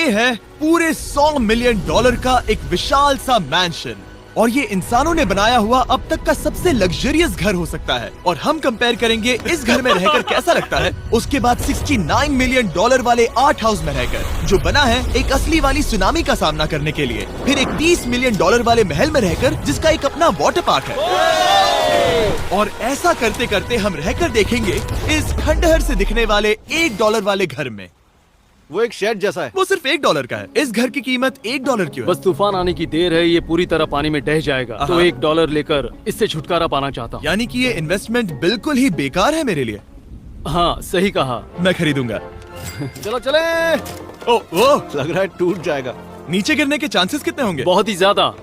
ये है पूरे $100 मिलियन का एक विशाल सा मैंशन, और ये इंसानों ने बनाया हुआ अब तक का सबसे लग्जरियस घर हो सकता है। और हम कंपेयर करेंगे इस घर में रहकर कैसा लगता है उसके बाद $69 मिलियन वाले आर्ट हाउस में रहकर, जो बना है एक असली वाली सुनामी का सामना करने के लिए। फिर एक $30 मिलियन वाले महल में रहकर जिसका एक अपना वाटर पार्क है। और ऐसा करते करते हम रहकर देखेंगे इस खंडहर से दिखने वाले $1 वाले घर में। वो एक शेड जैसा है। वो सिर्फ $1 का है। इस घर की कीमत $1 क्यों है? बस तूफान आने की देर है, ये पूरी तरह पानी में ढह जाएगा, तो $1 लेकर इससे छुटकारा पाना चाहता हूँ। यानी कि ये इन्वेस्टमेंट बिल्कुल ही बेकार है मेरे लिए। हाँ सही कहा। मैं खरीदूंगा। चलो चले। ओ, लग रहा है टूट जाएगा। नीचे गिरने के चांसेस कितने होंगे? बहुत ही ज्यादा।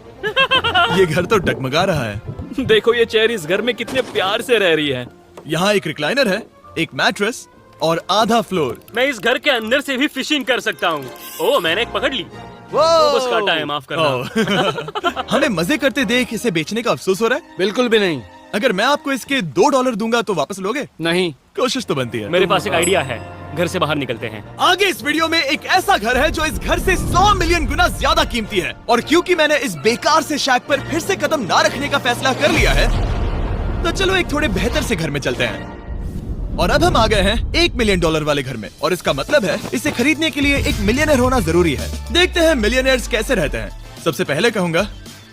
ये घर तो डगमगा रहा है। देखो ये चेयर इस घर में कितने प्यार से रह रही है। यहाँ एक रिक्लाइनर है, एक मैट्रेस और आधा फ्लोर। मैं इस घर के अंदर से भी फिशिंग कर सकता हूँ। ओह मैंने एक पकड़ ली। बस काटा है, माफ करना। हमें मजे करते देख इसे बेचने का अफसोस हो रहा है? बिल्कुल भी नहीं। अगर मैं आपको इसके $2 दूंगा तो वापस लोगे? नहीं। कोशिश तो बनती है। मेरे पास एक आइडिया है, घर से बाहर निकलते हैं। आगे इस वीडियो में एक ऐसा घर है जो इस घर से 100 मिलियन गुना ज्यादा कीमती है, और क्योंकि मैंने इस बेकार से शैक पर फिर से कदम ना रखने का फैसला कर लिया है, तो चलो एक थोड़े बेहतर से घर में चलते हैं। और अब हम आ गए हैं $1 मिलियन वाले घर में, और इसका मतलब है इसे खरीदने के लिए एक मिलियनर होना जरूरी है। देखते हैं मिलियनर्स कैसे रहते हैं। सबसे पहले कहूंगा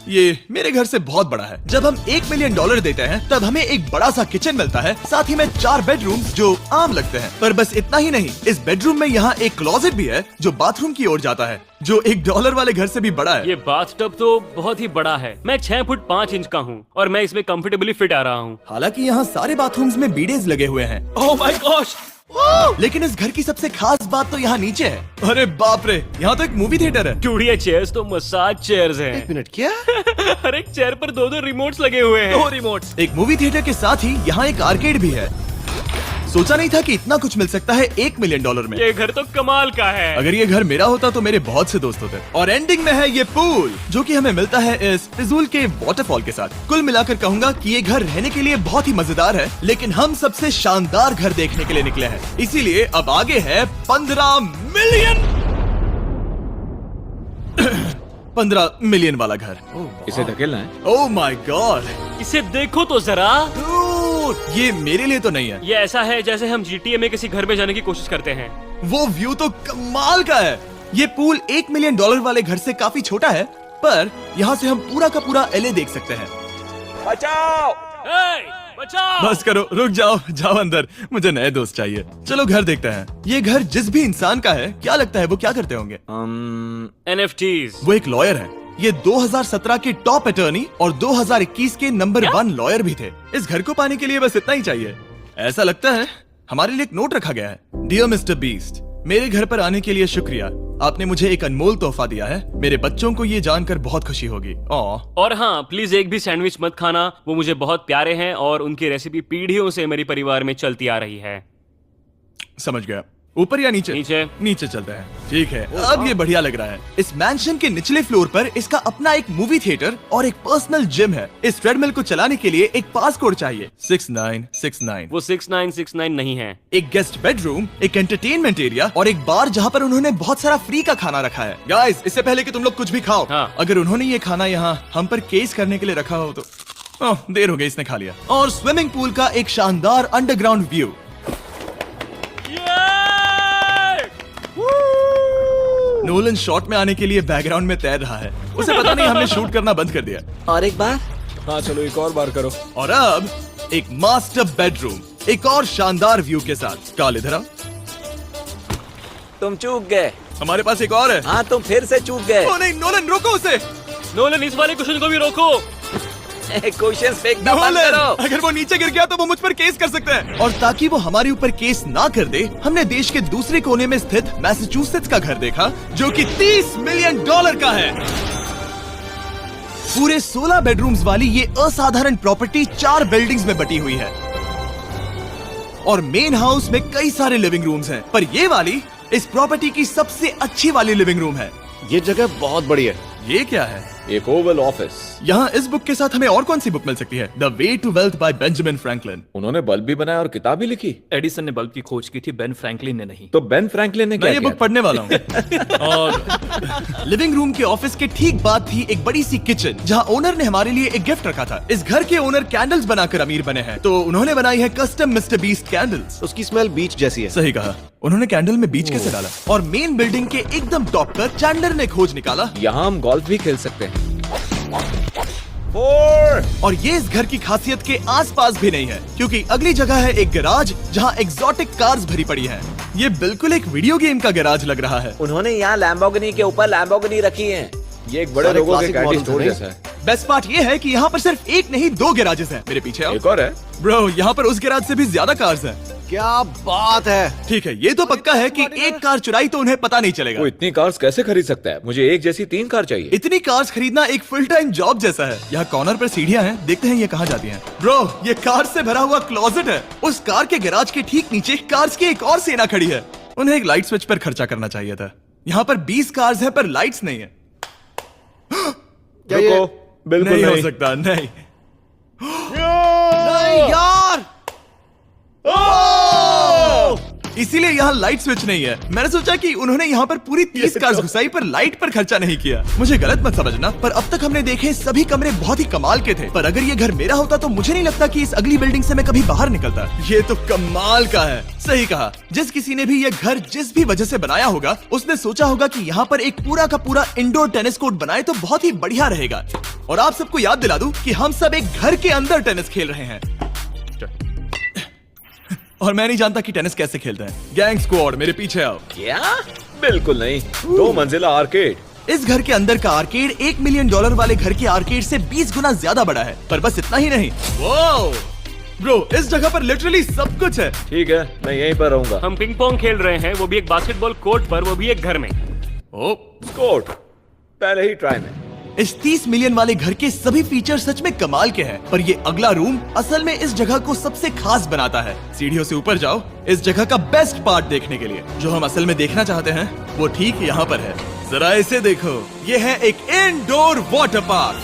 ये मेरे घर से बहुत बड़ा है। जब हम $1 मिलियन देते हैं तब हमें एक बड़ा सा किचन मिलता है, साथ ही में 4 बेडरूम जो आम लगते हैं। पर बस इतना ही नहीं, इस बेडरूम में यहाँ एक क्लोजेट भी है जो बाथरूम की ओर जाता है, जो $1 वाले घर से भी बड़ा है। ये बाथटब तो बहुत ही बड़ा है। मैं 6 फुट 5 इंच का हूँ और मैं इसमें कंफर्टेबली फिट आ रहा हूँ। हालांकि यहाँ सारे बाथरूम्स में बीडेज लगे हुए हैं। Oh my gosh! लेकिन इस घर की सबसे खास बात तो यहाँ नीचे है। अरे बाप रे, यहाँ तो एक मूवी थिएटर है। चूड़िया चेयर्स तो मसाज चेयर्स हैं। 1 मिनट क्या? हर एक चेयर पर 2-2 रिमोट्स लगे हुए हैं। 2 रिमोट्स। एक मूवी थिएटर के साथ ही यहाँ एक आर्केड भी है। सोचा नहीं था कि इतना कुछ मिल सकता है $1 मिलियन में। ये घर तो कमाल का है। अगर ये घर मेरा होता तो मेरे बहुत से दोस्त होते। और एंडिंग में है ये पूल, जो कि हमें मिलता है इस फिजूल के वाटरफॉल के साथ। कुल मिलाकर कहूंगा कि ये घर रहने के लिए बहुत ही मजेदार है, लेकिन हम सबसे शानदार घर देखने के लिए निकले हैं, इसीलिए अब आगे है 15 मिलियन वाला घर। इसे धकेलना है। ओह माय गॉड, इसे देखो तो जरा। ये मेरे लिए तो नहीं है। ये ऐसा है जैसे हम GTA में किसी घर में जाने की कोशिश करते हैं। वो व्यू तो कमाल का है। ये पूल $1 मिलियन वाले घर से काफी छोटा है, पर यहाँ से हम पूरा का पूरा LA देख सकते हैं। बचाओ! बचाओ! बस करो, रुक जाओ, जाओ अंदर, मुझे नए दोस्त चाहिए। चलो घर देखते हैं। ये घर जिस भी इंसान का है, क्या लगता है वो क्या करते होंगे? NFTs। वो एक लॉयर है। ये 2017 के टॉप अटर्नी और 2021 के नंबर 1 लॉयर भी थे। इस घर को पाने के लिए बस इतना ही चाहिए। ऐसा लगता है हमारे लिए एक नोट रखा गया है। डियर मिस्टर बीस्ट, मेरे घर पर आने के लिए शुक्रिया। आपने मुझे एक अनमोल तोहफा दिया है। मेरे बच्चों को ये जानकर बहुत खुशी होगी। और हाँ, प्लीज एक भी सैंडविच मत खाना, वो मुझे बहुत प्यारे हैं और उनकी रेसिपी पीढ़ियों से मेरे परिवार में चलती आ रही है। समझ गया। ऊपर या नीचे? नीचे। नीचे चलते हैं। ठीक है, अब ये बढ़िया लग रहा है। इस मैंशन के निचले फ्लोर पर इसका अपना एक मूवी थिएटर और एक पर्सनल जिम है। इस ट्रेडमिल को चलाने के लिए एक पास कोड चाहिए, 6969। वो 6969 नहीं है। एक गेस्ट बेडरूम, एक एंटरटेनमेंट एरिया और एक बार जहाँ पर उन्होंने बहुत सारा फ्री का खाना रखा है। गाइस, इससे पहले कि तुम लोग कुछ भी खाओ, हाँ। अगर उन्होंने ये खाना यहाँ हम पर केस करने के लिए रखा हो तो देर हो गई, इसने खा लिया। और स्विमिंग पूल का एक शानदार अंडरग्राउंड व्यू। नोलन शॉट में आने के लिए बैकग्राउंड में तैर रहा है। उसे पता नहीं हमने शूट करना बंद कर दिया। और एक बार? हाँ चलो एक और बार करो। और अब एक मास्टर बेडरूम, एक और शानदार व्यू के साथ। काल इधर आओ। तुम चूक गए। हमारे पास एक और है। हाँ तुम फिर से चूक गए। ओ नहीं, नोलन रोको उसे। नोलन, इस वाले क्वेश्चन को भी रोको। क्वेश्चन फेंकना बंद नोलन, करो। अगर वो नीचे गिर गया तो वो मुझ पर केस कर सकते हैं। और ताकि वो हमारे ऊपर केस ना कर दे, हमने देश के दूसरे कोने में स्थित मैसाचुसेट्स का घर देखा, जो कि $30 मिलियन का है। पूरे 16 बेडरूम्स वाली ये असाधारण प्रॉपर्टी 4 बिल्डिंग्स में बटी हुई है, और मेन हाउस में कई सारे लिविंग रूम्स हैं, पर ये वाली इस प्रॉपर्टी की सबसे अच्छी वाली लिविंग रूम है। ये जगह बहुत बड़ी है। ये क्या है? एक ओवल ऑफिस। यहाँ इस बुक के साथ हमें और कौन सी बुक मिल सकती है? The way to wealth by Benjamin Franklin. उन्होंने बल्ब भी बनाया और किताब भी लिखी। एडिसन ने बल्ब की खोज की थी, बेन फ्रैंकलिन ने नहीं। तो बेन फ्रैंकलिन ने मैं क्या ये किया? बुक पढ़ने वाला हूँ। और लिविंग रूम के ऑफिस के ठीक बाद थी एक बड़ी सी किचन, जहाँ ओनर ने हमारे लिए एक गिफ्ट रखा था। इस घर के ओनर कैंडल्स बनाकर अमीर बने हैं, तो उन्होंने बनाई है कस्टम मिस्टर बीस्ट कैंडल्स। उसकी स्मेल बीच जैसी है। सही कहा, उन्होंने कैंडल में बीच कैसे डाला? और मेन बिल्डिंग के एकदम टॉप पर चैंडलर ने खोज निकाला। यहाँ हम गोल्फ भी खेल सकते हैं। और ये इस घर की खासियत के आसपास भी नहीं है, क्योंकि अगली जगह है एक गैराज जहाँ एग्जॉटिक कार्स भरी पड़ी हैं। ये बिल्कुल एक वीडियो गेम का गैराज लग रहा है। उन्होंने यहाँ लैम्बोर्गिनी के ऊपर लैम्बोर्गिनी रखी है। ये एक बड़े सारे लोगों के classic कैंडी models स्टोर हैं। जैसा है। बेस्ट पार्ट ये है कि यहाँ पर सिर्फ एक नहीं 2 गैराजेस हैं। मेरे पीछे आओ। एक और है। ब्रो, यहाँ पर उस गैराज से भी ज्यादा कार्स हैं। क्या बात है। ठीक है, ये तो पक्का है कि एक कार चुराई तो उन्हें पता नहीं चलेगा। वो इतनी कार्स कैसे खरीद सकता है? मुझे एक जैसी 3 कार चाहिए। इतनी कार्स खरीदना एक फुल टाइम जॉब जैसा है। यहाँ कॉर्नर पर सीढ़ियाँ हैं, देखते हैं ये कहाँ जाती हैं। ब्रो, ये कार से भरा हुआ क्लोजेट है। उस कार के गैराज के ठीक नीचे कार्स की एक और सेना खड़ी है। उन्हें एक लाइट स्विच पर खर्चा करना चाहिए था। यहाँ पर 20 कार्स हैं पर लाइट्स नहीं है। क्या ये- रुको, बिल्कुल नहीं हो नहीं। सकता, नहीं। नहीं यार। इसीलिए यहाँ लाइट स्विच नहीं है। मैंने सोचा कि उन्होंने यहाँ पर पूरी 30 कार्स घुसाई पर लाइट पर खर्चा नहीं किया। मुझे गलत मत समझना, पर अब तक हमने देखे सभी कमरे बहुत ही कमाल के थे। पर अगर ये घर मेरा होता तो मुझे नहीं लगता कि इस अगली बिल्डिंग से मैं कभी बाहर निकलता। ये तो कमाल का है। सही कहा, जिस किसी ने भी ये घर जिस भी वजह से बनाया होगा, उसने सोचा होगा कि यहाँ पर एक पूरा का पूरा इंडोर टेनिस कोर्ट बनाए तो बहुत ही बढ़िया रहेगा। और आप सबको याद दिला दूं कि हम सब एक घर के अंदर टेनिस खेल रहे हैं। और मैं नहीं जानता कि टेनिस कैसे खेलते हैं। गैंग स्क्वाड, मेरे पीछे आओ। क्या? बिल्कुल नहीं। 2 मंजिला आर्केड। इस घर के अंदर का आर्केड $1 मिलियन वाले घर के आर्केड से 20 गुना ज्यादा बड़ा है। पर बस इतना ही नहीं। वाओ ब्रो, इस जगह पर लिटरली सब कुछ है। ठीक है, मैं यहीं पर रहूंगा। हम पिंग पोंग खेल रहे हैं, वो भी एक बास्केटबॉल कोर्ट पर, वो भी एक घर में। ओ, स्कोट पहले ही ट्राई में। इस 30 मिलियन वाले घर के सभी फीचर सच में कमाल के हैं, पर ये अगला रूम असल में इस जगह को सबसे खास बनाता है। सीढ़ियों से ऊपर जाओ इस जगह का बेस्ट पार्ट देखने के लिए। जो हम असल में देखना चाहते हैं वो ठीक यहाँ पर है। जरा इसे देखो, ये है एक इंडोर वाटर पार्क।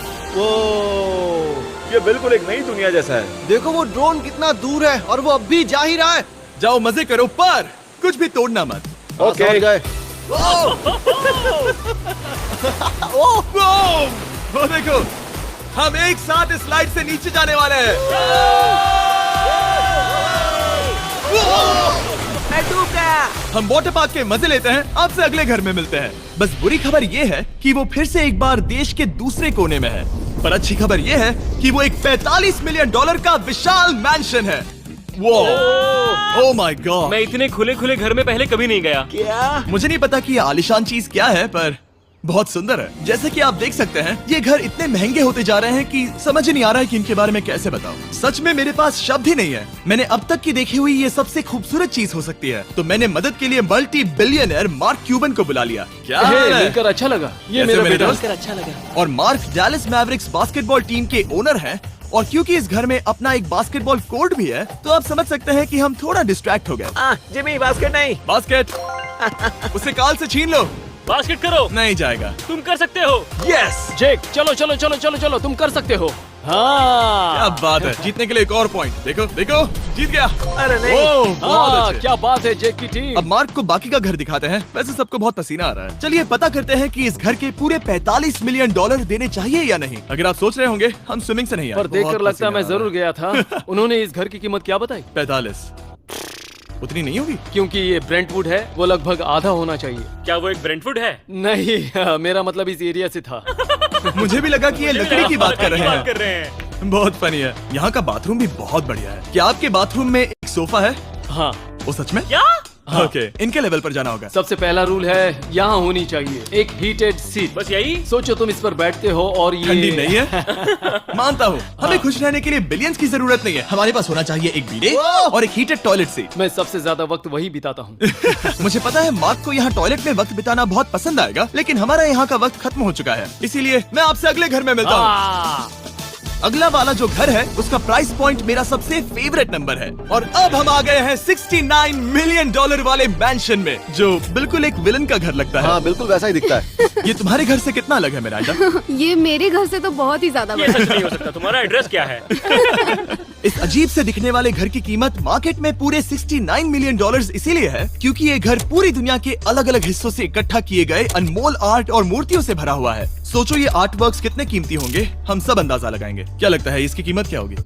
ये बिल्कुल एक नई दुनिया जैसा है। देखो वो ड्रोन कितना दूर है और वो अब भी जा ही रहा है। जाओ मजे करो, पर कुछ भी तोड़ना मत। ओके। समझ गए। वो देखो, हम एक साथ इस स्लाइड से नीचे जाने वाले हैं। मैं डूब गया। हम वाटर पार्क के मजे लेते हैं, आपसे अगले घर में मिलते हैं। बस बुरी खबर ये है कि वो फिर से एक बार देश के दूसरे कोने में है, पर अच्छी खबर ये है कि वो एक $45 मिलियन का विशाल मैंशन है। ओह माय गॉड, मैं इतने खुले खुले घर में पहले कभी नहीं गया। क्या? मुझे नहीं पता कि ये आलिशान चीज क्या है, पर बहुत सुंदर है। जैसे कि आप देख सकते हैं, ये घर इतने महंगे होते जा रहे हैं कि समझ ही नहीं आ रहा है कि इनके बारे में कैसे बताऊं। सच में मेरे पास शब्द ही नहीं है। मैंने अब तक की देखी हुई ये सबसे खूबसूरत चीज हो सकती है। तो मैंने मदद के लिए मल्टी बिलियनर मार्क क्यूबन को बुला लिया। क्या हे, हाल है? मिलकर अच्छा लगा। ये कैसे मेरा मेरे बेटा। दोस्त? अच्छा लगा। और mark Dallas Mavericks basketball team के ओनर हैं। और क्योंकि इस घर में अपना एक बास्केटबॉल कोर्ट भी है, तो आप समझ सकते हैं कि हम थोड़ा डिस्ट्रैक्ट हो गए। जिमी, बास्केट नहीं। बास्केट उसे काल से छीन लो। बास्केट करो, नहीं जाएगा। तुम कर सकते हो। यस, जेक, चलो चलो चलो चलो चलो, तुम कर सकते हो। हाँ क्या बात है। जीतने के लिए एक और पॉइंट। देखो देखो, जीत गया। अरे नहीं। ओह, बहुत हाँ, अच्छे। क्या बात है जेक की टीम। अब मार्क को बाकी का घर दिखाते हैं। वैसे सबको बहुत पसीना आ रहा है। चलिए पता करते हैं कि इस घर के पूरे $45 मिलियन देने चाहिए या नहीं। अगर आप सोच रहे होंगे हम स्विमिंग से नहीं आए, पर देखकर बहुत लगता पसीना मैं आ रहा जरूर गया था। उन्होंने इस घर की कीमत क्या बताई? 45 उतनी नहीं होगी। क्योंकि ये ब्रेंटवुड है, वो लगभग आधा होना चाहिए। क्या वो एक ब्रेंटवुड है? नहीं, मेरा मतलब इस एरिया से था। मुझे भी लगा कि ये लकड़ी की बात कर रहे बात कर हैं। रहे हैं। बहुत फनी है। यहाँ का बाथरूम भी बहुत बढ़िया है। क्या आपके बाथरूम में एक सोफा है? हाँ, वो सच में? क्या? ओके, इनके लेवल पर जाना होगा। सबसे पहला रूल है यहाँ होनी चाहिए एक हीटेड सीट। बस यही? सोचो तुम इस पर बैठते हो और ये ठंडी नहीं है। मानता हूँ, हमें खुश रहने के लिए बिलियंस की जरूरत नहीं है। हमारे पास होना चाहिए एक बीडे और एक हीटेड टॉयलेट सीट। मैं सबसे ज्यादा वक्त वही बिताता हूँ। मुझे पता है मार्क को यहाँ टॉयलेट में वक्त बिताना बहुत पसंद आएगा, लेकिन हमारा यहाँ का वक्त खत्म हो चुका है। इसीलिए मैं आपसे अगले घर में मिलता हूँ। अगला वाला जो घर है उसका प्राइस पॉइंट मेरा सबसे फेवरेट नंबर है। और अब हम आ गए हैं $69 मिलियन वाले मैंशन में, जो बिल्कुल एक विलन का घर लगता है। हाँ बिल्कुल वैसा ही दिखता है। ये तुम्हारे घर से कितना अलग है मिरांडा? ये मेरे घर से तो बहुत ही ज्यादा ये बड़ा सच नहीं हो सकता। तुम्हारा एड्रेस क्या है? इस अजीब से दिखने वाले घर की कीमत मार्केट में पूरे $69 मिलियन इसीलिए है क्योंकि ये घर पूरी दुनिया के अलग अलग हिस्सों से इकट्ठा किए गए अनमोल आर्ट और मूर्तियों से भरा हुआ है। सोचो ये आर्ट वर्क्स कितने कीमती होंगे, हम सब अंदाजा लगाएंगे। क्या लगता है इसकी कीमत क्या होगी?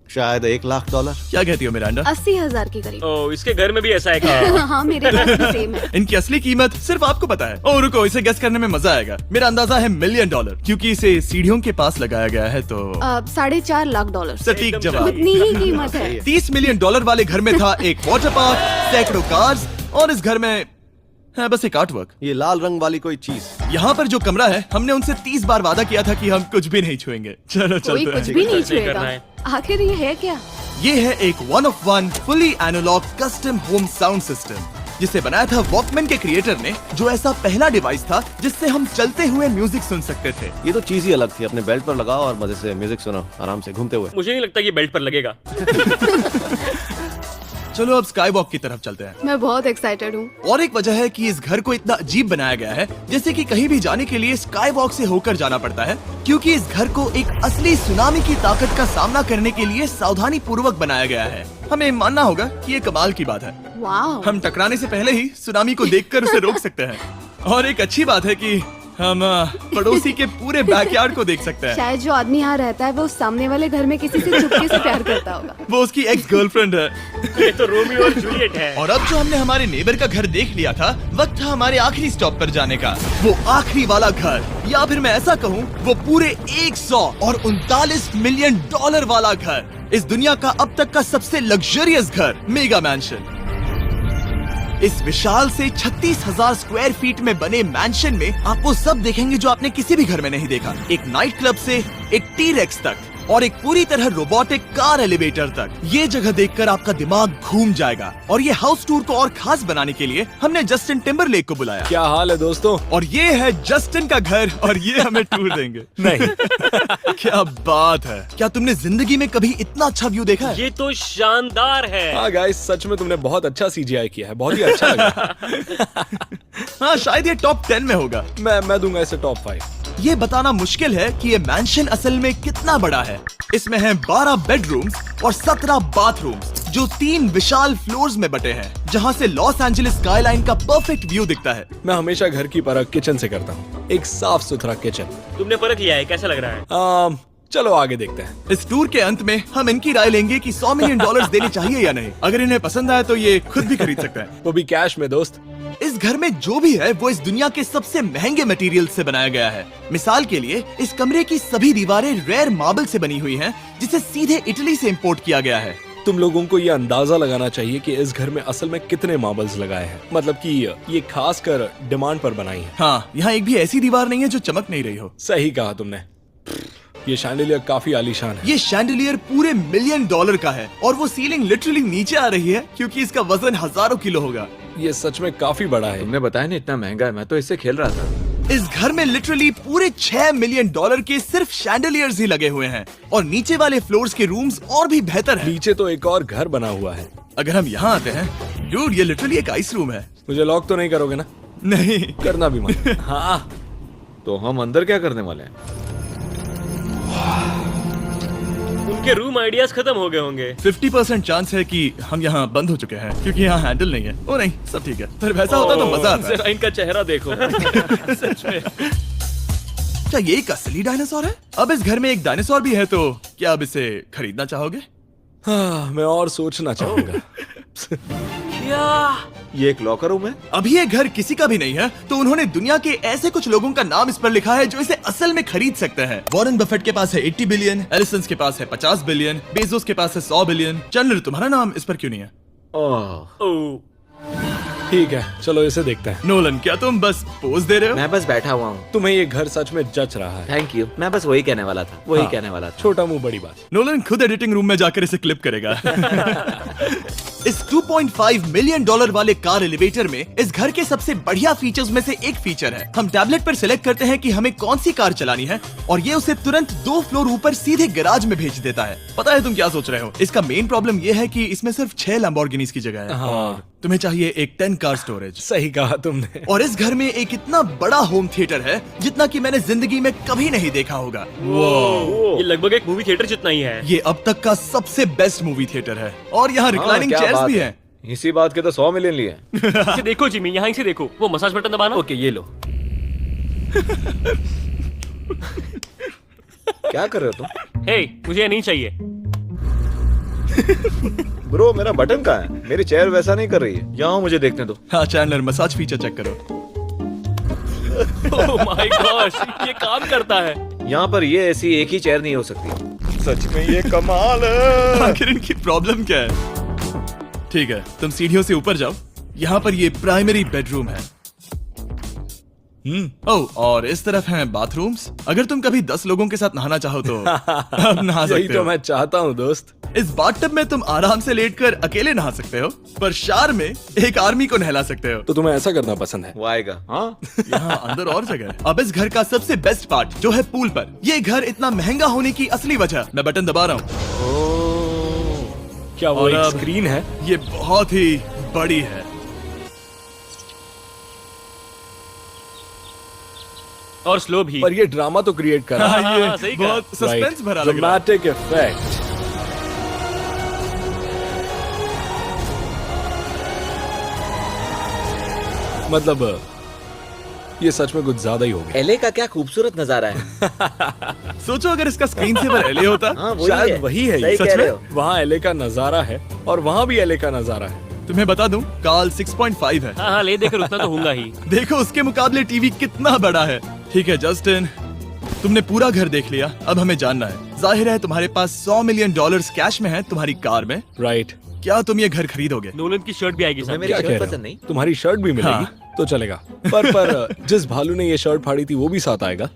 शायद $1 लाख। क्या कहती हो मिरांडा? 80,000 के करीब। ओ, इसके घर में भी ऐसा है क्या? हाँ मेरे पास भी सेम है। इनकी असली कीमत सिर्फ आपको पता है। ओ रुको, इसे गेस करने में मजा आएगा। मेरा अंदाजा है $1 मिलियन क्योंकि इसे सीढ़ियों के पास लगाया गया है तो $4.5 लाख। सटीक जवाब। उतनी ही कीमत है। $30 मिलियन वाले घर में था एक वाटर पार्क, सैकड़ों कार्स और इस घर में है बस एक आर्ट वर्क। ये लाल रंग वाली कोई चीज। यहाँ पर जो कमरा है हमने उनसे 30 बार वादा किया था कि हम कुछ भी नहीं छुएंगे। चलो कोई चलते कुछ हैं। भी नहीं करना छुएगा। है। आखिर ये है क्या? ये है एक 1 of 1 fully analogue custom home sound system जिसे बनाया था वॉकमैन के क्रिएटर ने, जो ऐसा पहला डिवाइस था जिससे हम चलते हुए म्यूजिक सुन सकते थे। ये तो चीज ही अलग थी। अपने बेल्ट पर लगाओ और मजे से म्यूजिक सुनो आराम से घूमते हुए। मुझे नहीं लगता ये बेल्ट पर लगेगा। चलो अब स्काई वॉक की तरफ चलते हैं। मैं बहुत एक्साइटेड हूँ। और एक वजह है कि इस घर को इतना अजीब बनाया गया है जैसे कि कहीं भी जाने के लिए स्काई वॉक से होकर जाना पड़ता है, क्योंकि इस घर को एक असली सुनामी की ताकत का सामना करने के लिए सावधानी पूर्वक बनाया गया है। हमें मानना होगा कि ये कमाल की बात है। वाह। हम टकराने से पहले ही सुनामी को देखकर उसे रोक सकते हैं। और एक अच्छी बात है कि हम पड़ोसी के पूरे बैकयार्ड को देख सकते हैं। शायद जो आदमी यहाँ रहता है वो उस सामने वाले घर में किसी से चुपके से प्यार करता होगा। वो उसकी एक्स गर्लफ्रेंड है। ये तो रोमियो और जूलियट है। और अब जो हमने हमारे नेबर का घर देख लिया था, वक्त था हमारे आखिरी स्टॉप पर जाने का। वो आखिरी वाला घर, या फिर मैं ऐसा कहूँ वो पूरे 139 मिलियन वाला घर, इस दुनिया का अब तक का सबसे लग्जरियस घर, मेगा मैंशन। इस विशाल से 36,000 स्क्वायर फीट में बने मैंशन में आप वो सब देखेंगे जो आपने किसी भी घर में नहीं देखा। एक नाइट क्लब से एक टी-रेक्स तक और एक पूरी तरह रोबोटिक कार एलिवेटर तक। ये जगह देखकर आपका दिमाग घूम जाएगा। और ये हाउस टूर को और खास बनाने के लिए हमने जस्टिन टिम्बरलेक को बुलाया। क्या हाल है दोस्तों? और ये है जस्टिन का घर और ये हमें टूर देंगे। नहीं। क्या बात है, क्या तुमने जिंदगी में कभी इतना अच्छा व्यू देखा है? ये तो शानदार है। हाँ गाइस, सच में तुमने बहुत अच्छा CGI किया है। बहुत ही अच्छा लगा। हाँ शायद ये टॉप 10 में होगा। मैं दूंगा इसे टॉप 5। ये बताना मुश्किल है कि ये मैंशन असल में कितना बड़ा है। इसमें हैं 12 बेडरूम्स और 17 बाथरूम्स जो 3 विशाल फ्लोर्स में बटे हैं, जहां से लॉस एंजलिस स्काईलाइन का परफेक्ट व्यू दिखता है। मैं हमेशा घर की परख किचन से करता हूँ। एक साफ सुथरा किचन। तुमने परख लिया है, कैसा लग रहा है? चलो आगे देखते हैं। इस टूर के अंत में हम इनकी राय लेंगे कि $100 मिलियन देने चाहिए या नहीं। अगर इन्हें पसंद आए तो ये खुद भी खरीद सकते हैं। वो भी कैश में दोस्त। इस घर में जो भी है वो इस दुनिया के सबसे महंगे मटेरियल से बनाया गया है। मिसाल के लिए इस कमरे की सभी दीवारें रेयर मार्बल से बनी हुई हैं, जिसे सीधे इटली से इंपोर्ट किया गया है। तुम लोगों को ये अंदाजा लगाना चाहिए कि इस घर में असल में कितने मार्बल्स लगाए हैं। मतलब कि ये खास कर डिमांड पर बनाई है। हाँ, यहाँ एक भी ऐसी दीवार नहीं है जो चमक नहीं रही हो। सही कहा तुमने। ये शैंडिलियर काफी आलीशान है। ये शैंडिलियर पूरे $1 मिलियन का है और वो सीलिंग लिटरली नीचे आ रही है क्योंकि इसका वजन हजारों किलो होगा। ये सच में काफी बड़ा है। तुमने बताया ना इतना महंगा है, मैं तो इससे खेल रहा था। इस घर में लिटरली पूरे $6 मिलियन के सिर्फ शैंडिलियर्स ही लगे हुए हैं और नीचे वाले फ्लोर्स के रूम्स और भी बेहतर हैं। नीचे तो एक और घर बना हुआ है। अगर हम यहाँ आते हैं, डूड, ये लिटरली एक आइस रूम है। मुझे लॉक तो नहीं करोगे ना? नहीं करना भी मत। हाँ, तो हम अंदर क्या करने वाले हैं? उनके रूम आइडियाज खत्म हो गए होंगे। 50% चांस है कि हम यहाँ बंद हो चुके हैं क्योंकि यहाँ हैंडल नहीं है। ओ नहीं, सब ठीक है। पर वैसा होता तो मजा आता। जरा इनका चेहरा देखो। सच में। क्या ये एक असली डायनासोर है? अब इस घर में एक डायनासोर भी है, तो क्या अब इसे खरीदना चाहोगे? हाँ, मैं और सोचना चाहूंगा। ये एक लॉकर रूम है? अभी ये घर किसी का भी नहीं है, तो उन्होंने दुनिया के ऐसे कुछ लोगों का नाम इस पर लिखा है जो इसे असल में खरीद सकते हैं। वॉरेन बफेट के पास है 80 बिलियन, एलिसन के पास है 50 बिलियन, बेजोस के पास है 100 बिलियन। चैंडलर, तुम्हारा नाम इस पर क्यों नहीं है? ओह, ठीक है, चलो इसे देखते हैं। नोलन, क्या तुम बस पोज दे रहे हो? मैं बस बैठा हुआ हूँ। तुम्हें ये घर सच में जच रहा है। Thank you. मैं बस वही कहने वाला था। वही हाँ, कहने वाला था। छोटा मुंह बड़ी बात। नोलन खुद एडिटिंग रूम में जाकर इसे क्लिप करेगा। इस 2.5 मिलियन डॉलर वाले कार एलिवेटर में इस घर के सबसे बढ़िया फीचर्स में से एक फीचर है। हम टैबलेट पर सिलेक्ट करते हैं कि हमें कौन सी कार चलानी है और ये उसे तुरंत 2 फ्लोर ऊपर सीधे गैराज में भेज देता है। पता है तुम क्या सोच रहे हो? इसका मेन प्रॉब्लम ये है कि इसमें सिर्फ 6 लैम्बोर्गिनीज की जगह है। हाँ। तुम्हें चाहिए एक 10 कार स्टोरेज। सही कहा तुमने। और इस घर में एक इतना बड़ा होम थिएटर है जितना कि मैंने जिंदगी में कभी नहीं देखा होगा। ये लगभग एक मूवी थिएटर जितना ही है। ये अब तक का सबसे बेस्ट मूवी थिएटर है और यहाँ रिक्लाइनिंग क्या चेयर्स बात भी है। हैं। इसी बात के तो 100 मिलियन लिए। इसे देखो जिमी, यहाँ से देखो, वो मसाज बटन दबाना। ओके ये लो। क्या कर रहे हो तुम? हे, मुझे ये नहीं चाहिए। ब्रो मेरा बटन कहाँ है? मेरी चेयर वैसा नहीं कर रही है। यहाँ मुझे देखने दो। हाँ चैंडलर, मसाज फीचर चेक करो। ओह माय गॉश, ये काम करता है। यहाँ पर ये ऐसी एक ही चेयर नहीं हो सकती। सच में ये कमाल है। आखिर इनकी प्रॉब्लम क्या है? ठीक है, तुम सीढ़ियों से ऊपर जाओ। यहाँ पर ये प्राइमरी बेडरूम है। ओह, और इस तरफ हैं बाथरूम्स। अगर तुम कभी 10 लोगों के साथ नहाना चाहो तो अब नहा यही सकते तो हो। मैं चाहता हूँ दोस्त। इस बाथटब में तुम आराम से लेटकर अकेले नहा सकते हो, पर शार में एक आर्मी को नहला सकते हो। तो तुम्हें ऐसा करना पसंद है? वो आएगा। हाँ यहाँ अंदर और जगह है। अब इस घर का सबसे बेस्ट पार्ट जो है पूल पर। ये घर इतना महंगा होने की असली वजह, मैं बटन दबा रहा हूँ। क्या वो और एक अब- स्क्रीन है? ये बहुत ही बड़ी है। और स्लो भी। पर ये ड्रामा तो क्रिएट कर रहा है। हाँ, ये सही कहा। बहुत सस्पेंस भरा लग रहा है। Dramatic effect. मतलब ये सच में कुछ ज्यादा ही हो गया। एले का क्या खूबसूरत नजारा है। सोचो अगर इसका स्क्रीन सेवर एलए होता। हाँ वही शायद है। वही है ये। सही सच कह रहे में? हो। वहाँ एले का नजारा है और वहाँ भी एले का नजारा है। तुम्हें बता दूं, काल 6.5 है। हाँ हाँ, ले देकर उतना तो होगा ही। देखो उसके मुकाबले टीवी कितना बड़ा है। ठीक है जस्टिन, तुमने पूरा घर देख लिया। अब हमें जानना है, जाहिर है तुम्हारे पास 100 मिलियन डॉलर्स कैश में है तुम्हारी कार में। राइट। क्या तुम ये घर खरीदोगे? नोलन की शर्ट भी आएगी तुम्हें साथ मेरी में। क्या शर्ट कह रहे पसंद हो? नहीं? तुम्हारी शर्ट भी मिलेगी हाँ। तो चलेगा। पर जिस भालू ने ये शर्ट फाड़ी थी वो भी साथ आएगा।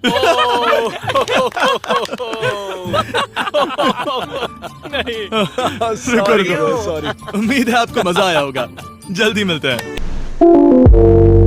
रुको, रुको। सॉरी। उम्मीद है आपको मजा आया होगा। जल्दी मिलते हैं।